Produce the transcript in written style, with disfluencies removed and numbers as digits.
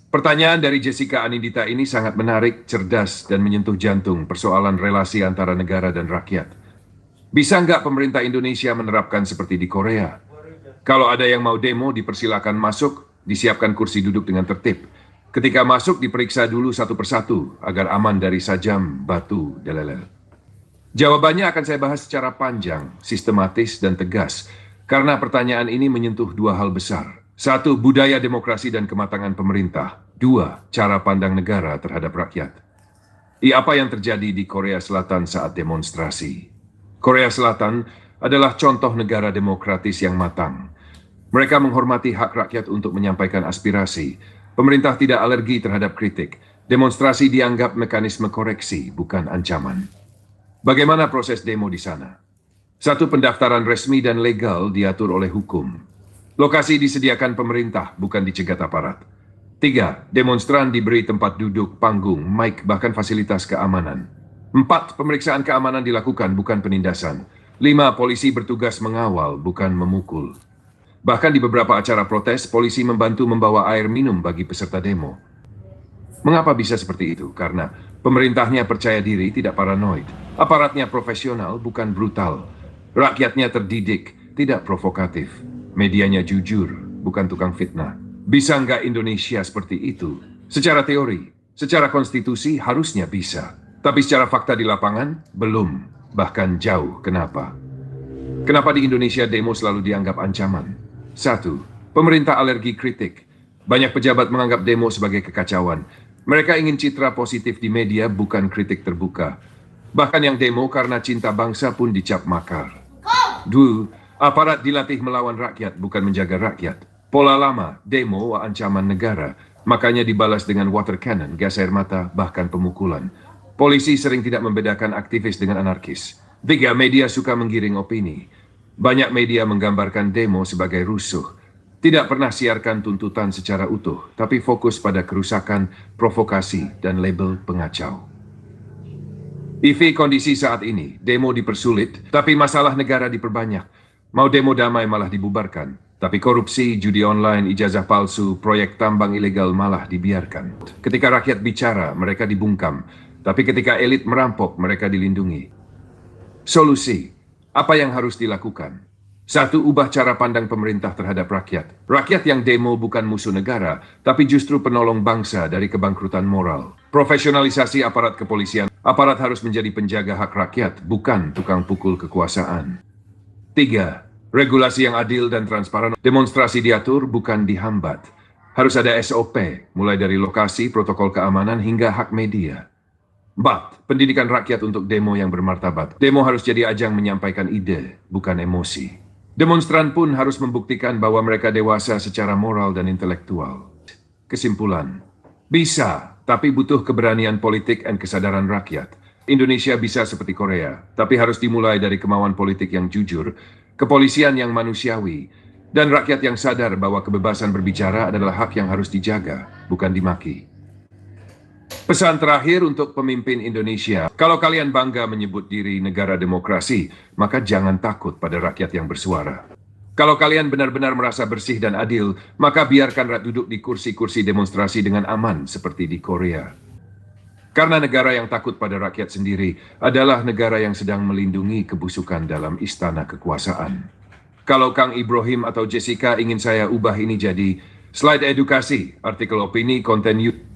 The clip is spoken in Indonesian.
Pertanyaan dari Jessica Anindita ini sangat menarik, cerdas, dan menyentuh jantung persoalan relasi antara negara dan rakyat. Bisa nggak pemerintah Indonesia menerapkan seperti di Korea? Kalau ada yang mau demo, dipersilakan masuk, disiapkan kursi duduk dengan tertib. Ketika masuk, diperiksa dulu satu persatu, agar aman dari sajam, batu, delelel. Jawabannya akan saya bahas secara panjang, sistematis, dan tegas, karena pertanyaan ini menyentuh dua hal besar. Satu, budaya demokrasi dan kematangan pemerintah. Dua, cara pandang negara terhadap rakyat. Apa yang terjadi di Korea Selatan saat demonstrasi? Korea Selatan adalah contoh negara demokratis yang matang. Mereka menghormati hak rakyat untuk menyampaikan aspirasi. Pemerintah tidak alergi terhadap kritik. Demonstrasi dianggap mekanisme koreksi, bukan ancaman. Bagaimana proses demo di sana? Satu, pendaftaran resmi dan legal diatur oleh hukum. Lokasi disediakan pemerintah, bukan dicegat aparat. Tiga, demonstran diberi tempat duduk, panggung, mic, bahkan fasilitas keamanan. Empat, pemeriksaan keamanan dilakukan, bukan penindasan. Lima, polisi bertugas mengawal, bukan memukul. Bahkan di beberapa acara protes, polisi membantu membawa air minum bagi peserta demo. Mengapa bisa seperti itu? Karena pemerintahnya percaya diri, tidak paranoid. Aparatnya profesional, bukan brutal. Rakyatnya terdidik, tidak provokatif. Medianya jujur, bukan tukang fitnah. Bisa nggak Indonesia seperti itu? Secara teori, secara konstitusi harusnya bisa. Tapi secara fakta di lapangan, belum. Bahkan jauh. Kenapa? Kenapa di Indonesia demo selalu dianggap ancaman? Satu, pemerintah alergi kritik. Banyak pejabat menganggap demo sebagai kekacauan. Mereka ingin citra positif di media, bukan kritik terbuka. Bahkan yang demo karena cinta bangsa pun dicap makar. Dua, aparat dilatih melawan rakyat, bukan menjaga rakyat. Pola lama, demo ancaman negara. Makanya dibalas dengan water cannon, gas air mata, bahkan pemukulan. Polisi sering tidak membedakan aktivis dengan anarkis. Tiga, media suka menggiring opini. Banyak media menggambarkan demo sebagai rusuh. Tidak pernah siarkan tuntutan secara utuh, tapi fokus pada kerusakan, provokasi, dan label pengacau. Kondisi saat ini, demo dipersulit, tapi masalah negara diperbanyak. Mau demo damai malah dibubarkan. Tapi korupsi, judi online, ijazah palsu, proyek tambang ilegal malah dibiarkan. Ketika rakyat bicara, mereka dibungkam. Tapi ketika elit merampok, mereka dilindungi. Solusi, apa yang harus dilakukan? Satu, ubah cara pandang pemerintah terhadap rakyat. Rakyat yang demo bukan musuh negara, tapi justru penolong bangsa dari kebangkrutan moral. Profesionalisasi aparat kepolisian. Aparat harus menjadi penjaga hak rakyat, bukan tukang pukul kekuasaan. Tiga, regulasi yang adil dan transparan. Demonstrasi diatur, bukan dihambat. Harus ada SOP, mulai dari lokasi, protokol keamanan, hingga hak media. 4. Pendidikan rakyat untuk demo yang bermartabat. Demo harus jadi ajang menyampaikan ide, bukan emosi. Demonstran pun harus membuktikan bahwa mereka dewasa secara moral dan intelektual. Kesimpulan, bisa, tapi butuh keberanian politik dan kesadaran rakyat. Indonesia bisa seperti Korea, tapi harus dimulai dari kemauan politik yang jujur, kepolisian yang manusiawi, dan rakyat yang sadar bahwa kebebasan berbicara adalah hak yang harus dijaga, bukan dimaki. Pesan terakhir untuk pemimpin Indonesia, kalau kalian bangga menyebut diri negara demokrasi, maka jangan takut pada rakyat yang bersuara. Kalau kalian benar-benar merasa bersih dan adil, maka biarkan rakyat duduk di kursi-kursi demonstrasi dengan aman seperti di Korea. Karena negara yang takut pada rakyat sendiri adalah negara yang sedang melindungi kebusukan dalam istana kekuasaan. Kalau Kang Ibrahim atau Jessica ingin saya ubah ini jadi slide edukasi, artikel opini, konten YouTube,